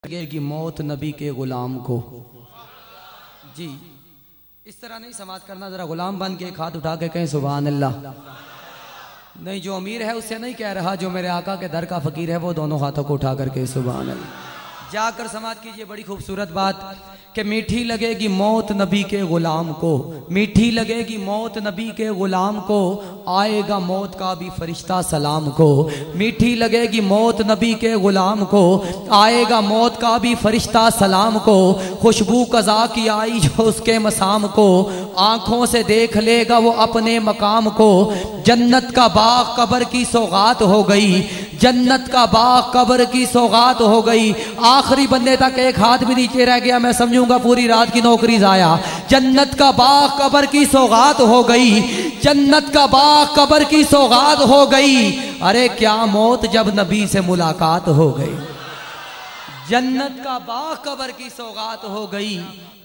لگے گی موت نبی کے غلام کو. جی اس طرح نہیں سماعت کرنا، ذرا غلام بن کے ایک ہاتھ اٹھا کے کہیں سبحان اللہ. نہیں، جو امیر ہے اس سے نہیں کہہ رہا، جو میرے آقا کے در کا فقیر ہے وہ دونوں ہاتھوں کو اٹھا کر کے سبحان اللہ. جا کر سماعت کیجئے بڑی خوبصورت بات کہ میٹھی لگے گی موت نبی کے غلام کو، میٹھی لگے گی موت نبی کے غلام کو، آئے گا موت کا بھی فرشتہ سلام کو. میٹھی لگے گی موت نبی کے غلام کو، آئے گا موت کا بھی فرشتہ سلام کو. خوشبو قضا کی آئی جو اس کے مسام کو، آنکھوں سے دیکھ لے گا وہ اپنے مقام کو. جنت کا باغ قبر کی سوغات ہو گئی، جنت کا باغ قبر کی سوغات ہو گئی. آخری بندے تک ایک ہاتھ بھی نیچے رہ گیا، میں سمجھوں گا پوری رات کی نوکری ضائع. جنت کا باغ قبر کی سوغات ہو گئی، جنت کا باغ قبر کی سوغات ہو گئی. ارے کیا موت جب نبی سے ملاقات ہو گئی. جنت کا باغ قبر کی سوغات ہو گئی،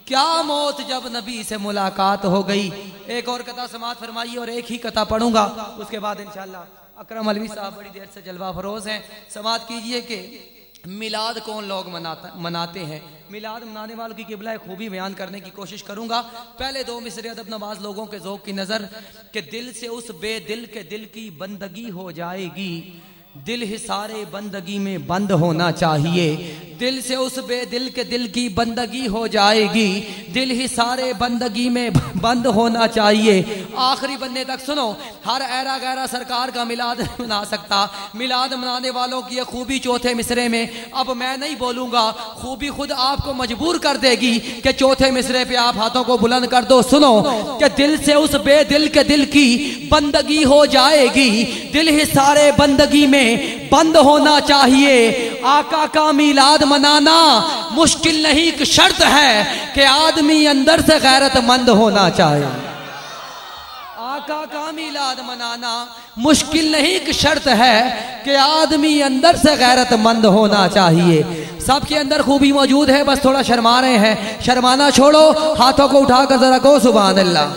کیا موت جب نبی سے ملاقات ہو گئی. ایک اور قطعہ سماعت فرمائیے اور ایک ہی قطعہ پڑھوں گا، اس کے بعد انشاءاللہ اکرم علوی صاحب بڑی دیر سے جلوہ فروز ہیں. سماعت کیجئے کہ میلاد کون لوگ مناتے ہیں. میلاد منانے والوں کی قبلہ خوبی بیان کرنے کی کوشش کروں گا. پہلے دو مصرے ادب نواز لوگوں کے ذوق کی نظر کہ دل سے اس بے دل کے دل کی بندگی ہو جائے گی، دل ہی سارے بندگی میں بند ہونا چاہیے. دل سے اس بے دل کے دل کی بندگی ہو جائے گی، دل ہی سارے بندگی میں بند ہونا چاہیے. آخری بندے تک سنو، ہر ایرا غیرہ سرکار کا میلاد منا سکتا. میلاد منانے والوں کی یہ خوبی چوتھے مصرے میں، اب میں نہیں بولوں گا، خوبی خود آپ کو مجبور کر دے گی کہ چوتھے مصرے پہ آپ ہاتھوں کو بلند کر دو. سنو کہ دل سے اس بے دل کے دل کی بندگی ہو جائے گی، دل ہی سارے بندگی میں بند ہونا چاہیے. آقا کا میلاد منانا مشکل نہیں، ایک شرط ہے کہ آدمی اندر سے غیرت مند ہونا چاہیے. آقا کا میلاد منانا مشکل نہیں، ایک شرط ہے کہ آدمی اندر سے غیرت مند ہونا چاہیے. سب کے اندر خوبی موجود ہے، بس تھوڑا شرما رہے ہیں. شرمانا چھوڑو، ہاتھوں کو اٹھا کر ذرا کہو سبحان اللہ.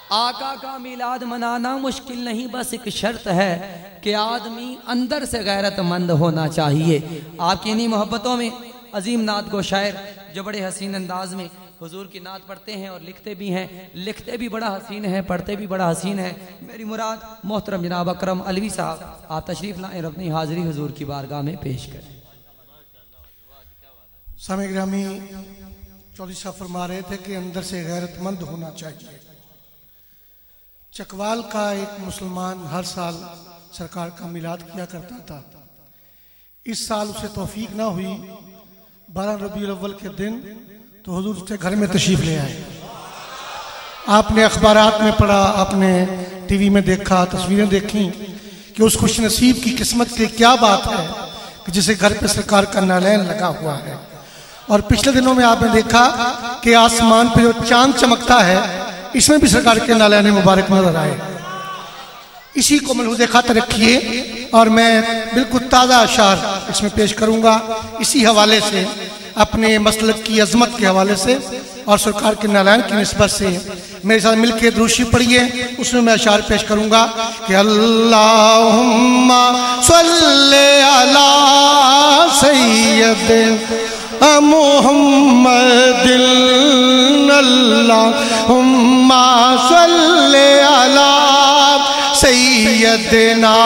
آقا کا میلاد منانا مشکل نہیں، بس ایک شرط ہے کہ آدمی اندر سے غیرت مند ہونا چاہیے. آپ کی انہی محبتوں میں عظیم نعت کو شاعر جو بڑے حسین انداز میں حضور کی نعت پڑھتے ہیں اور لکھتے بھی ہیں، لکھتے بھی بڑا حسین ہے، پڑھتے بھی بڑا حسین ہے. میری مراد محترم جناب اکرم علوی صاحب، آپ تشریف لائیں اور اپنی حاضری حضور کی بارگاہ میں پیش کریں. سامع گرامی، چودھری صاحب فرما رہے تھے کہ اندر سے غیرت مند ہونا چاہیے. چکوال کا ایک مسلمان ہر سال سرکار کا میلاد کیا کرتا تھا. اس سال اسے توفیق نہ ہوئی. 12 ربیع الاول کے دن تو حضور اس کے گھر میں تشریف لے آئے. آپ نے اخبارات میں پڑھا، آپ نے ٹی وی میں دیکھا، تصویریں دیکھیں کہ اس خوش نصیب کی قسمت کی کیا بات ہے کہ جسے گھر پہ سرکار کا نالین لگا ہوا ہے. اور پچھلے دنوں میں آپ نے دیکھا کہ آسمان پہ جو چاند چمکتا ہے اس میں بھی سرکار کے نالین مبارک نظر آئے. اسی کو ملحوظ خاطر رکھیے اور میں بالکل تازہ اشعار اس میں پیش کروں گا، اسی حوالے سے، اپنے مسلک کی عظمت کے حوالے سے اور سرکار کے نالین کی نسبت سے. میرے ساتھ مل کے درود شریف پڑھیے، اس میں اشعار پیش کروں گا کہ اللہم صلی علی سید محمد، اللہم صلی علی سیدنا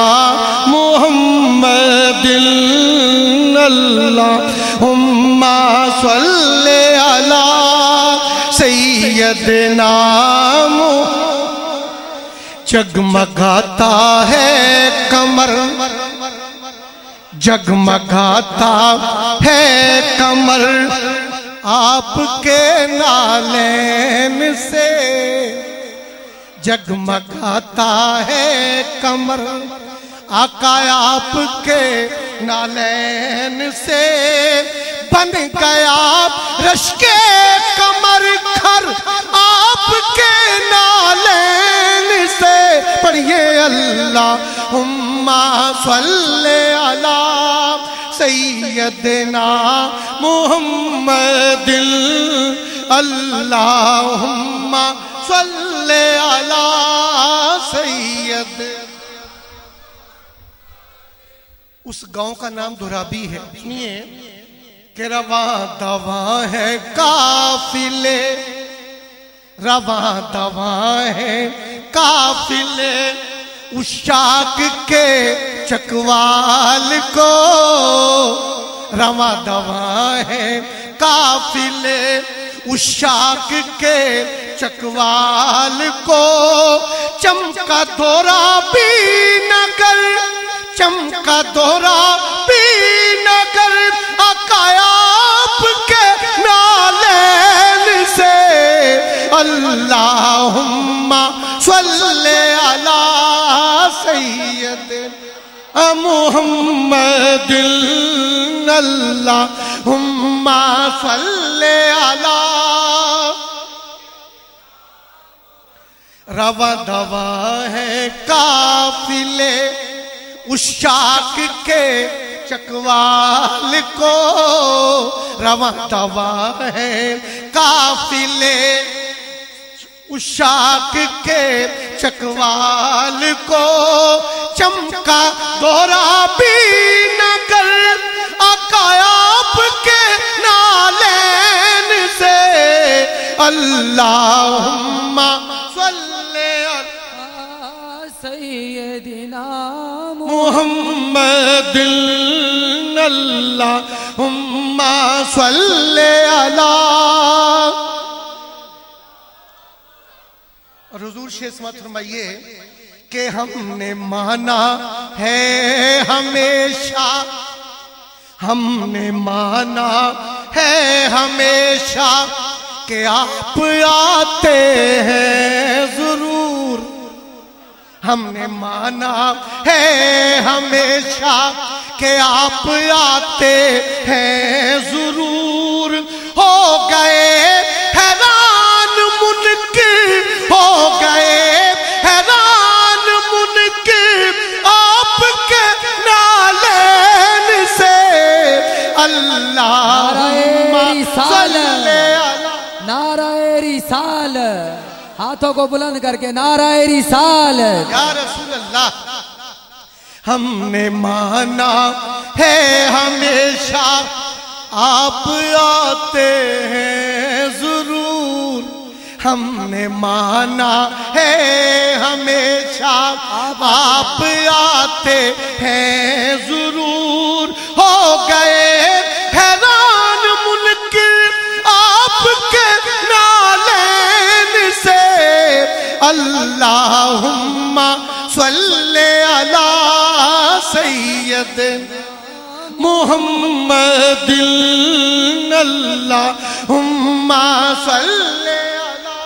محمد، اللہم صلی علی سیدنا جگمگاتا ہے کمر، جگمگاتا ہے کمر آپ کے نالین سے، جگمگاتا ہے کمر آقا آپ کے نالین سے. بن گیا رشک کمر گھر آپ کے نالین سے. پڑھیے اللہم صلی علی سیدنا محمد، اللہم صلی علی سید. اس گاؤں کا نام دھرابی ہے. سنیے کہ رواں دواں ہے قافلے، رواں دواں ہے قافلے عشاق کے چکوال کو، رواں دواں ہے قافلے عشاق کے چکوال کو، چمکا دورا بھی نگر، چمکا دورا بھی نگر آقا آپ کے نالین سے، اللہم صلی علی سیدنا محمد، اللہم صلی علی۔ رواں دواں ہے قافلے عشاق کے چکوال کو، رواں دواں ہے قافلے عشاق کے چکوال کو، چمکا دورا بھی نگر آقا آپ کے نالین سے، اللہم صلی علی سیدنا محمد، اللہم صلی علی۔ اور حضور شیخ سماعت فرمائیے کہ ہم نے مانا ہے ہمیشہ، ہم نے مانا ہے ہمیشہ کہ آپ آتے ہیں ضرور، ہم نے مانا ہے ہمیشہ کہ آپ آتے ہیں ضرور، ہو گئے حیران منکر، ہو گئے حیران منکر آپ کے نالین سے، اللہم صلی علی۔ نعرہ رسالت، ہاتھوں کو بلند کر کے نعرہ رسالت۔ یا رسول اللہ، ہم نے مانا ہے ہمیشہ آپ آتے ہیں ضرور، ہم نے مانا ہے ہمیشہ آپ آتے ہیں ضرور، ہو گئے حیران منکر آپ کے نالین سے، اللہم صلی علی سیدنا محمد، اللہم صلی علی۔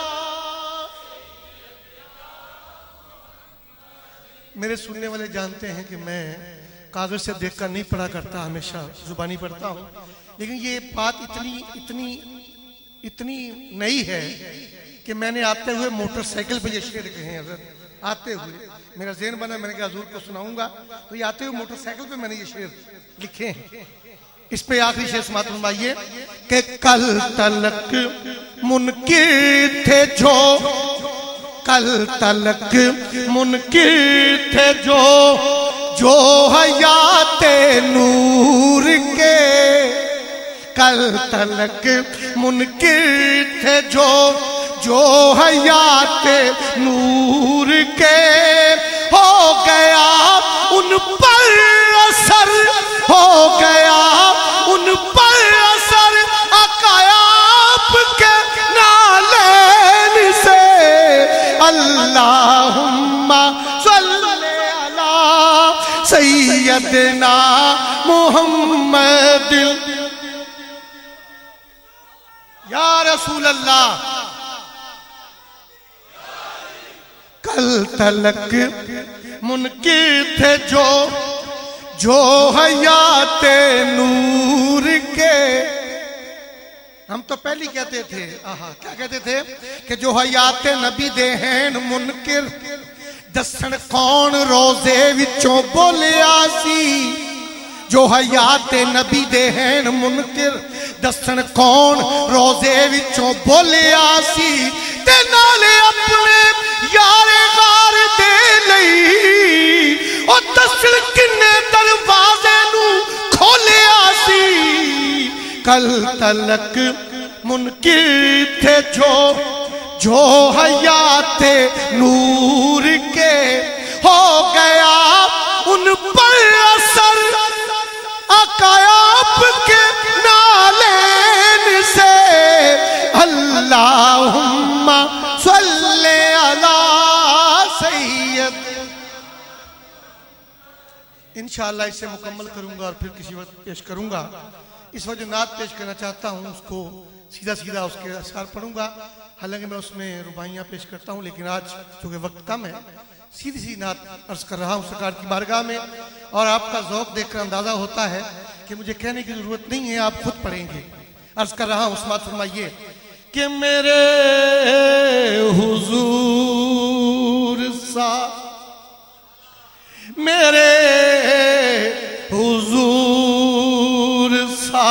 میرے سننے والے جانتے ہیں کہ میں کاغذ سے دیکھ کر نہیں پڑھا کرتا، ہمیشہ زبانی پڑھتا ہوں، لیکن یہ بات اتنی نئی ہے کہ میں نے آتے ہوئے موٹر سائیکل پہ یہ شعر کہے ہیں حضرت، آتے ہوئے میرا ذہن بنا، میں نے کہا حضور کو سناؤں گا، تو یہ آتے ہوئے موٹر سائیکل پہ میں نے یہ شعر لکھے ہیں۔ اس پہ آخری شعر سماعت فرمائیے کہ کل تلک منکر تھے جو، کل تلک منکر تھے جو حیات نور کے، کل تلک منکر تھے جو حیات نور کے، ہو گیا ان پر اثر، ہو گیا ان پر اثر آقا آپ کے نالین سے، اللہم صلی علی سیدنا محمد، یا رسول اللہ۔ کل تلک منکر تھے جو حیات نور کے، ہم تو پہلی کہتے تھے، کیا کہتے تھے کہ جو حیات نبی دے ہیں منکر، دسن کون روزے وچوں بولیا سی، جو حیات نبی دے ہیں منکر، دسن کون روزے وچوں بولیا سی، تے نالے اپنے یار غار دے لئی، او دسن کنے دروازے نو کھولیا سی، کل تلک منکر تھے جو حیات نور کے، ہو گیا ان پر اثر آقا آپ کے نالین سے۔ اللہم صلی علی سید۔ انشاءاللہ اسے مکمل کروں گا اور پھر کسی وقت پیش کروں گا۔ اس وقت جو نعت پیش کرنا چاہتا ہوں اس کو سیدھا اس کے اشعار پڑھوں گا، حالانکہ میں اس میں رباعیاں پیش کرتا ہوں، لیکن آج چونکہ وقت کم ہے سیدھی نعت عرض کر رہا ہوں سرکار کی بارگاہ میں، اور آپ کا ذوق دیکھ کر اندازہ ہوتا ہے کہ مجھے کہنے کی ضرورت نہیں ہے، آپ خود پڑھیں گے۔ عرض کر رہا ہوں، سماعت فرمائیے کہ میرے حضور سا، میرے حضور سا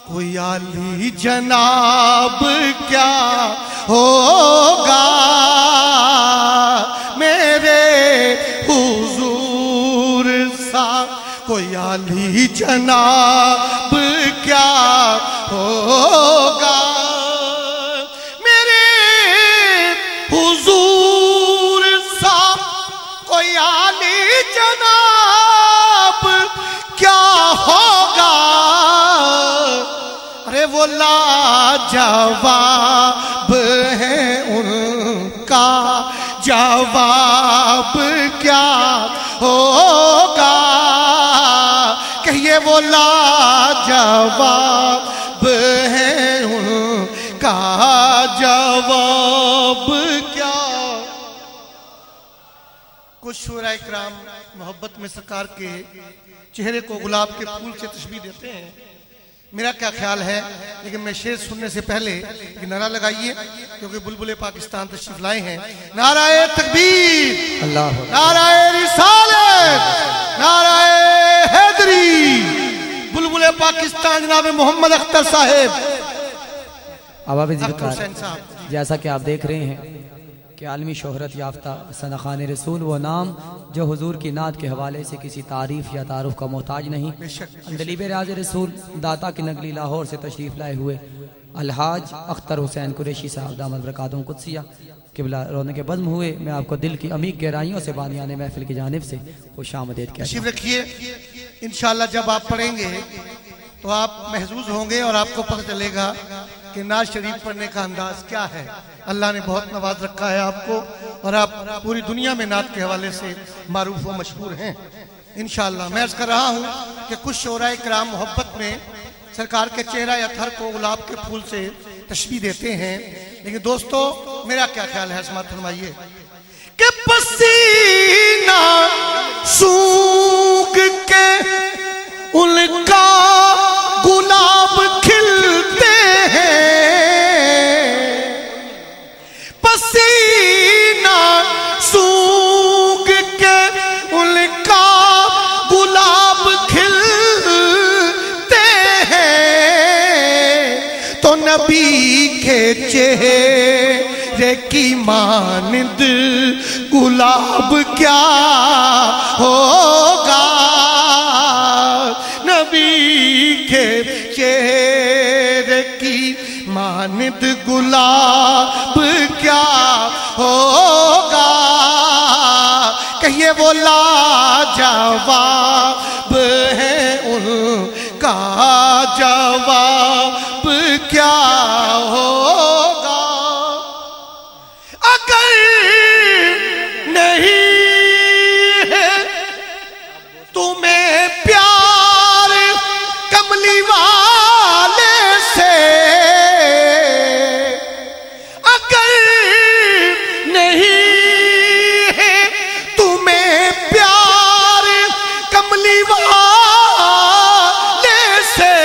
کوئی عالی جناب کیا ہوگا، میرے حضور سا کوئی عالی جناب کیا ہوگا، میرے حضور سا کوئی عالی جناب کیا ہوگا، ارے وہ لاجواب ہے ان کا جواب کیا ہوگا، کہیے وہ لاجواب ہے ان کا جواب کیا۔ کچھ شعراء اکرام محبت میں سرکار کے چہرے کو گلاب کے پھول سے تشبیہ دیتے ہیں، میرا کیا خیال ہے، لیکن میں شعر سننے سے پہلے ایک نعرہ لگائیے کیونکہ بلبل پاکستان تشریف لائے ہیں۔ نعرہ تکبیر، نعرہ رسالت، نعرہ حیدری، بلبل پاکستان جناب محمد اختر صاحب۔ عوام ذکر جیسا کہ آپ دیکھ رہے ہیں کہ عالمی شہرت یافتہ ثناخان رسول وہ نام جو حضور کی نعت کے حوالے سے کسی تعریف یا تعارف کا محتاج نہیں، اندلیب ریاض رسول داتا کی نگلی لاہور سے تشریف لائے ہوئے الحاج اختر حسین قریشی صاحب دامت برکاتہم قدسیہ قبلہ رونق بزم ہوئے، میں آپ کو دل کی عمیق گہرائیوں سے بانیان محفل کی جانب سے خوش آمدید کہتا ہوں۔ تشریف رکھیے، انشاءاللہ جب آپ پڑھیں گے تو آپ محظوظ ہوں گے اور آپ کو پتہ چلے گا کہ نعت شریف پڑھنے کا انداز کیا ہے۔ اللہ نے بہت نواز رکھا ہے آپ کو، اور آپ پوری دنیا میں نعت کے حوالے سے معروف و مشہور ہیں انشاءاللہ۔ میں عرض کر رہا ہوں کہ کچھ شعراء کرام محبت میں سرکار کے چہرہ اطہر کو گلاب کے پھول سے تشبیہ دیتے ہیں، لیکن دوستو میرا کیا خیال ہے، سماعت فرمائیے کہ پسینہ سوکھ کے ان کا گلاب کھلتے ہیں، پسینہ سوکھ کے ان کا گلاب کھلتے ہیں، تو نبی کے چہرے کی مانند گلاب کیا ہوگا، نبی کے چہرے کی مانند گلاب کیا ہوگا، کہیے وہ لاجواب ہے ان کا جواب کیا ہوگا، اگر نہیں ہے تمہیں پیار کملی والے سے، اگر نہیں ہے تمہیں پیار کملی والے سے،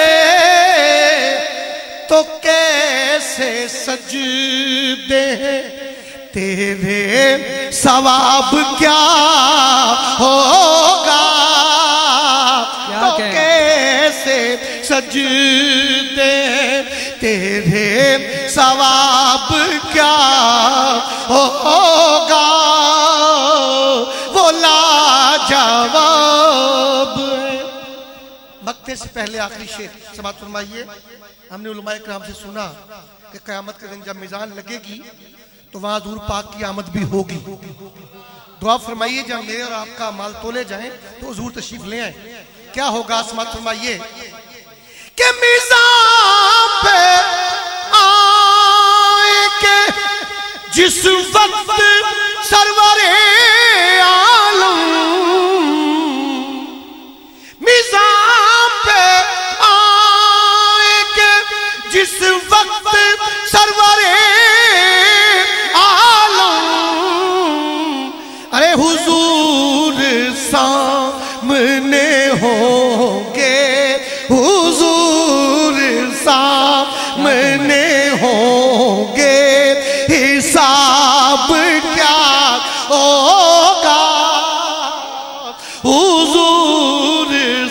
تو کیسے سجدے تیرے ثواب کیا ہوگا، تو کیسے سجدے تیرے ثواب کیا ہوگا، وہ لاجواب ہے۔ وقت خطبے سے پہلے آخری شعر سماعت فرمائیے. ہم نے علماء کرام سے سنا کہ قیامت کے دن جب میزان لگے گی تو وہاں حضور پاک کی آمد بھی ہوگی. دعا فرمائیے جب میرے اور آپ کا مال تولے جائیں تو حضور تشریف لے آئیں. کیا ہوگا سماعت فرمائیے کہ میزان پہ آئے کہ جس وقت سرور عالم میزان پہ آئے کہ جس وقت سرور عالم ارے حضور سامنے ہوں گے حضور سامنے ہوں گے حساب کیا ہوگا حضور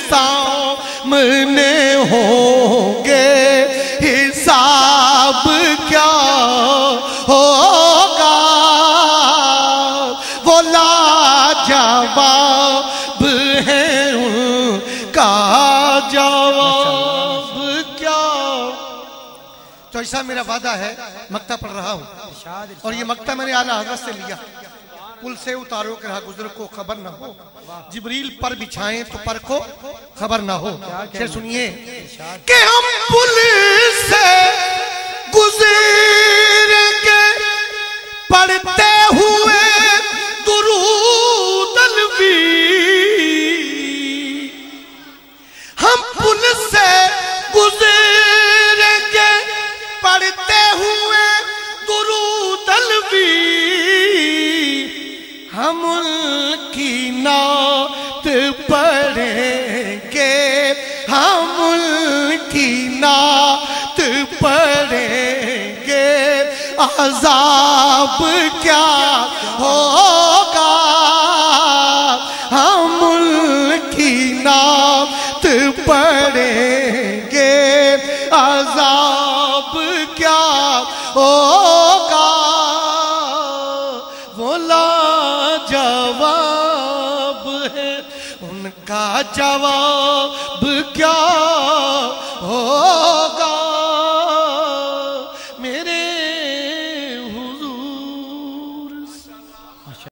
سامنے ہوں گے حساب کیا ہوگا وہ لاجواب ہے ان کا جواب کیا. تو ایسا میرا وعدہ ہے مکتہ پڑھ رہا ہوں اور یہ مکتہ میں نے اعلیٰ حضرت سے لیا. پل سے اتارو کہ رہا گزر کو خبر نہ ہو جبریل پر بچھائیں تو پر کو خبر نہ ہو. شعر سنیے کہ ہم پل سے گزر کے پڑھتے ہوئے درود الوی ہم پل سے گزر کے پڑھتے ہوئے درود الوی ہم ان کی نعت پڑھیں گے ہم ان کی نعت پڑھیں گے عذاب کیا ہوگا ہم ان کی نعت پڑھیں گے عذاب کیا ہوگا وہ لاجواب ہے ان کا جواب کیا